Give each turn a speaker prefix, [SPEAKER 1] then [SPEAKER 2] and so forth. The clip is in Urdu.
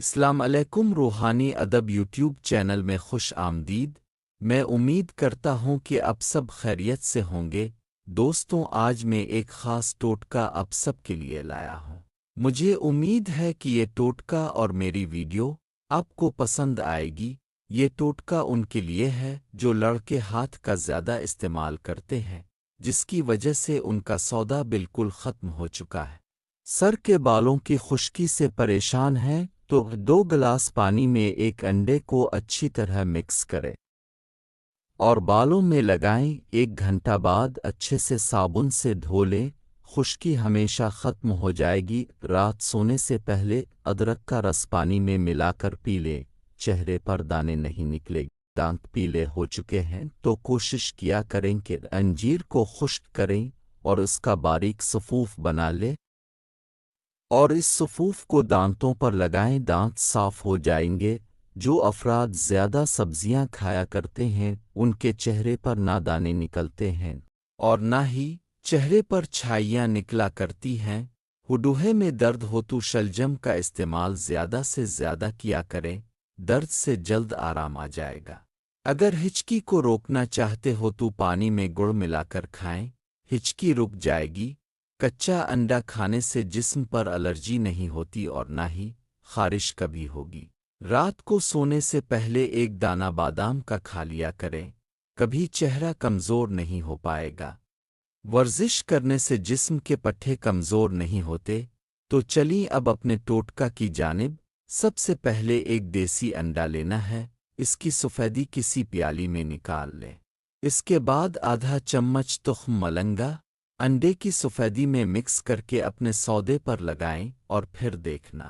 [SPEAKER 1] السلام علیکم روحانی ادب یوٹیوب چینل میں خوش آمدید۔ میں امید کرتا ہوں کہ اب سب خیریت سے ہوں گے۔ دوستوں، آج میں ایک خاص ٹوٹکا اب سب کے لیے لایا ہوں۔ مجھے امید ہے کہ یہ ٹوٹکا اور میری ویڈیو آپ کو پسند آئے گی۔ یہ ٹوٹکا ان کے لیے ہے جو لڑکے ہاتھ کا زیادہ استعمال کرتے ہیں، جس کی وجہ سے ان کا سودا بالکل ختم ہو چکا ہے۔ سر کے بالوں کی خشکی سے پریشان ہیں تو 2 گلاس پانی میں ایک انڈے کو اچھی طرح مکس کریں اور بالوں میں لگائیں۔ 1 گھنٹہ بعد اچھے سے صابن سے دھو لیں، خشکی ہمیشہ ختم ہو جائے گی۔ رات سونے سے پہلے ادرک کا رس پانی میں ملا کر پی لیں، چہرے پر دانے نہیں نکلے گی۔ دانت پیلے ہو چکے ہیں تو کوشش کیا کریں کہ انجیر کو خشک کریں اور اس کا باریک صفوف بنا لیں اور اس صفوف کو دانتوں پر لگائیں، دانت صاف ہو جائیں گے۔ جو افراد زیادہ سبزیاں کھایا کرتے ہیں ان کے چہرے پر نہ دانے نکلتے ہیں اور نہ ہی چہرے پر چھائیاں نکلا کرتی ہیں۔ ہڈوہے میں درد ہو تو شلجم کا استعمال زیادہ سے زیادہ کیا کریں، درد سے جلد آرام آ جائے گا۔ اگر ہچکی کو روکنا چاہتے ہو تو پانی میں گڑ ملا کر کھائیں، ہچکی رک جائے گی۔ کچا انڈا کھانے سے جسم پر الرجی نہیں ہوتی اور نہ ہی خارش کبھی ہوگی۔ رات کو سونے سے پہلے 1 دانہ بادام کا کھا لیا کریں، کبھی چہرہ کمزور نہیں ہو پائے گا۔ ورزش کرنے سے جسم کے پٹھے کمزور نہیں ہوتے۔ تو چلیں اب اپنے ٹوٹکا کی جانب۔ سب سے پہلے ایک دیسی انڈا لینا ہے، اس کی سفیدی کسی پیالی میں نکال لیں۔ اس کے بعد آدھا چمچ تخم ملنگا انڈے کی سفیدی میں مکس کر کے اپنے سودے پر لگائیں اور پھر دیکھنا